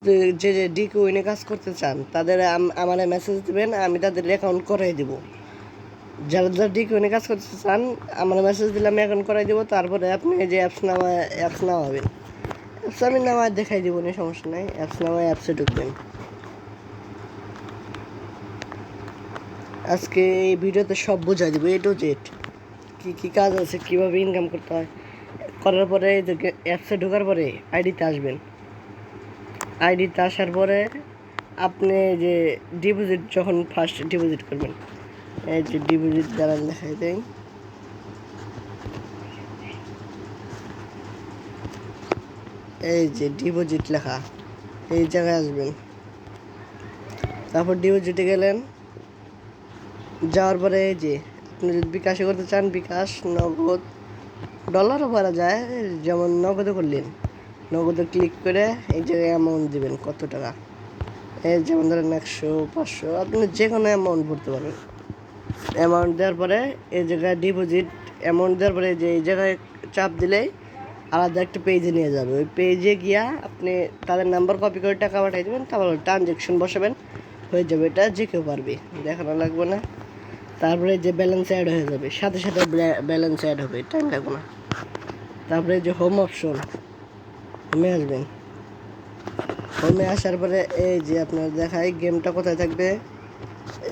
যে যে ডিকুইনে কাজ করতে চান তাদের আমার মেসেজ দেবেন, আমি তাদের অ্যাকাউন্ট করাই দেবো। যারা যারা ডিকুইনে কাজ করতে চান আমার মেসেজ দিলে আমি অ্যাকাউন্ট করাই দেবো। তারপরে আপনি যে অ্যাপস নামাবেন, অ্যাপস আমি নামায় দেখাই দেবো, না সমস্যা নাই। অ্যাপস নামায় অ্যাপসে ঢুকবেন। আজকে এই ভিডিওতে সব বোঝাই দেবো, এ টু জেড কী কী কাজ আছে, কীভাবে ইনকাম করতে হয়। করার পরে অ্যাপসে ঢোকার পরে আইডিতে আসবেন। আইডিতে আসার পরে আপনি যে ডিপোজিট যখন ফার্স্ট ডিপোজিট করবেন, এই যে ডিপোজিট দ্বারা দেখাই দেয়, এই যে ডিপোজিট লেখা, এই জায়গায় আসবেন। তারপর ডিপোজিটে গেলেন, যাওয়ার পরে এই যে আপনি যদি বিকাশে করতে চান বিকাশ, নগদ, ডলারও করা যায়, যেমন নগদে করলেন, নগদে ক্লিক করে এই জায়গায় অ্যামাউন্ট দেবেন কত টাকা। এই যেমন ধরেন 100, 500, আপনি যে কোনো অ্যামাউন্ট ভরতে পারবেন। অ্যামাউন্ট দেওয়ার পরে এই জায়গায় ডিপোজিট অ্যামাউন্ট দেওয়ার পরে যে এই জায়গায় চাপ দিলেই আলাদা একটা পেজে নিয়ে যাবে। ওই পেজে গিয়া আপনি তাদের নাম্বার কপি করে টাকা পাঠিয়ে দেবেন, তারপর ট্রানজ্যাকশন বসাবেন, হয়ে যাবে। এটা যে কেউ পারবে, দেখানো লাগবে না। তারপরে যে ব্যালেন্স অ্যাড হয়ে যাবে, সাথে সাথে ব্যালেন্স অ্যাড হবে, টাইম লাগবে না। তারপরে যে হোম অপশন, হোমে আসবেন। হোমে আসার পরে এই যে আপনার দেখায় গেমটা কোথায় থাকবে,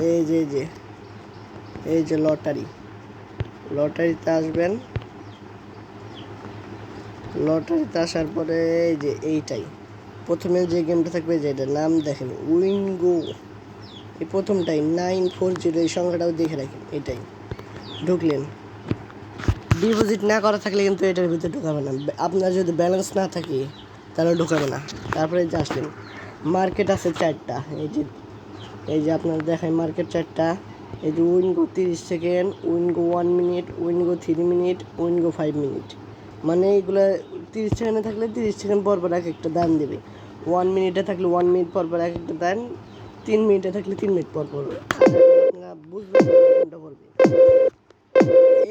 এই যে এই যে লটারিতে আসবেন। লটারিতে আসার পরে এই যে এইটাই প্রথমে যে গেমটা থাকবে, যে এটার নাম দেখেন উইনগো, এই প্রথমটাই 940, এই সংখ্যাটাও দেখে রাখেন। এটাই ঢুকলেন। ডিপোজিট না করা থাকলে কিন্তু এটার ভিতরে ঢুকাবে না। আপনার যদি ব্যালেন্স না থাকে তাহলে ঢুকাবে না। তারপরে যে আসলেন, মার্কেট আছে 4টা, এই যে আপনার দেখায় মার্কেট 4টা। এই যে WinGo 30 second, WinGo 1 minute, WinGo 3 minute, WinGo 5 minute. মানে এইগুলো 30 সেকেন্ডে থাকলে 30 সেকেন্ড পর পর এক একটা দান দেবে। 1 মিনিটে থাকলে 1 মিনিট পর পর এক একটা দান, 3 মিনিটে থাকলে 3 মিনিট পর পর। আপনারা বুঝবেন কোনটা করবে।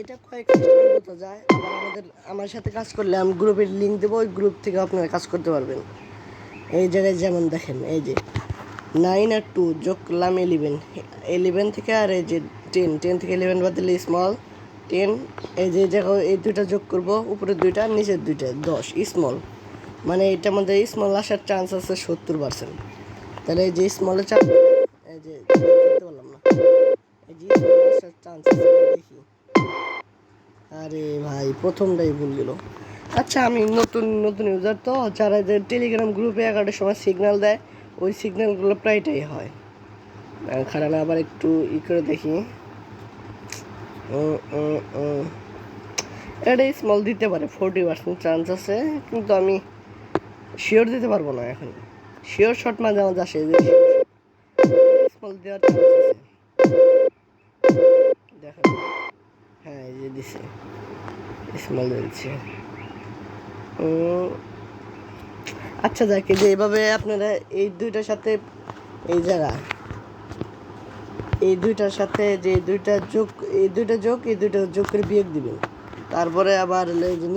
এটা কয়েক সিস্টেমে বোঝা যায়। আবার আমার সাথে কাজ করলে আমি গ্রুপের লিঙ্ক দেবো, ওই গ্রুপ থেকে আপনারা কাজ করতে পারবেন। এই জায়গায় যেমন দেখেন, এই যে 9 আর 2 যোগ করলাম 11 থেকে, আর এই যে 10 থেকে 11 বাদ দিলে স্মল 10। এই যে জায়গায় এই দুইটা যোগ করবো, উপরের দুইটা নিচের দুইটা 10 স্মল। মানে এটার মধ্যে স্মল আসার চান্স আছে 70%। তাহলে এই যে স্মলে চাপ, এই যে করতে পারলাম না, এই যে স্মল আসার চান্স আছে, দেখি। আরে ভাই প্রথমটাই ভুল গেল। আচ্ছা, আমি নতুন ইউজার তো, যারা যে টেলিগ্রাম গ্রুপে 11টার সময় সিগন্যাল দেয়, ওই সিগন্যালগুলো প্রায়টাই হয়। খারাপ, আবার একটু করে দেখি। এটা স্মল দিতে পারে, 40% চান্স আছে, কিন্তু আমি শিওর দিতে পারবো না এখন। শিওর শট মাঝে মাঝে আসে, যে স্মল দেওয়ার চান্স আছে। দেখেন, হ্যাঁ এই যে দিছে, স্মল দিচ্ছে। আচ্ছা যাকে, যে এইভাবে আপনারা এই দুইটার সাথে এই জায়গা, এই দুইটার সাথে যে দুইটা যোগ, এই দুইটা যোগ করে বিয়োগ দিবেন। তারপরে আবার এই যে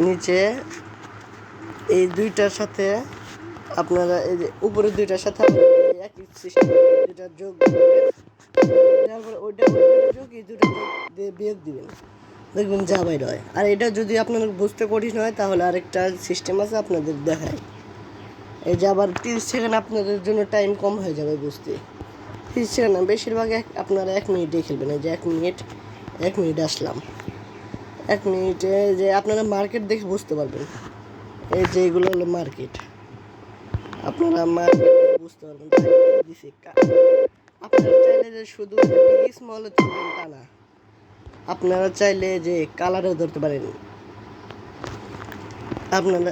নিচে এই দুইটার সাথে আপনারা এই যে উপরের দুইটার সাথে একই সিস্টেম, দুইটা যোগ তারপরে ওইটা যোগ, এই দুটো যোগ দিয়ে বিয়োগ দিবেন, দেখবেন যা বাইর হয়। আর এটা যদি আপনাদের বুঝতে কঠিন হয় তাহলে আরেকটা সিস্টেম আছে, আপনাদের দেখায়। এই যে আবার 30 সেকেন্ড আপনাদের জন্য টাইম কম হয়ে যাবে বুঝতে। 30 সেকেন্ড না, বেশিরভাগ আপনারা 1 মিনিটে খেলবেন। এই যে 1 মিনিট আসলাম, 1 মিনিটে যে আপনারা মার্কেট দেখে বুঝতে পারবেন। এই যে এগুলো হলো মার্কেট, আপনারা মার্কেট বুঝতে পারবেন দিছে। আপনারা চাইলে যে শুধু বিগ স্মল ধরবেন তা না, আপনারা চাইলে যে কালারও ধরতে পারেন। আপনারা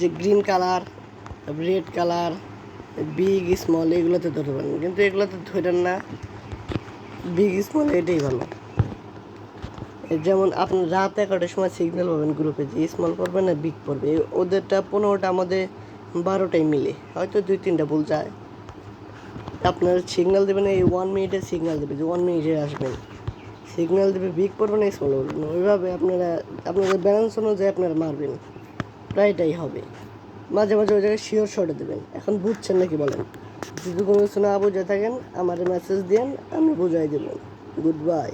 যে green colour, red colour, big small এগুলোতে ধরতে পারেন, কিন্তু এগুলোতে ধরেন না, বিগ স্মল এটাই ভালো। যেমন আপনি রাত 11টার সময় সিগন্যাল পাবেন গ্রুপে, যে স্মল পড়বে না বিগ পড়বে। ওদেরটা 15টা, আমাদের 12টাই মিলে, হয়তো 2-3টা ভুল যায়। আপনার সিগন্যাল দেবেন, এই 1 মিনিটের সিগন্যাল দেবে, যে 1 মিনিটে আসবেন, সিগন্যাল দেবে, বিগ পড়বে না স্মল পড়বে না। ওইভাবে আপনাদের ব্যালেন্স অনুযায়ী আপনারা মারবেন, প্রায়টাই হবে। মাঝে মাঝে ওই জায়গায় শিওর শটে দেবেন। এখন বুঝছেন নাকি বলেন? যদি কোনো কিছু না বুঝে থাকেন আমার মেসেজ দিন, আমি বুঝাই দেবো। Good bye.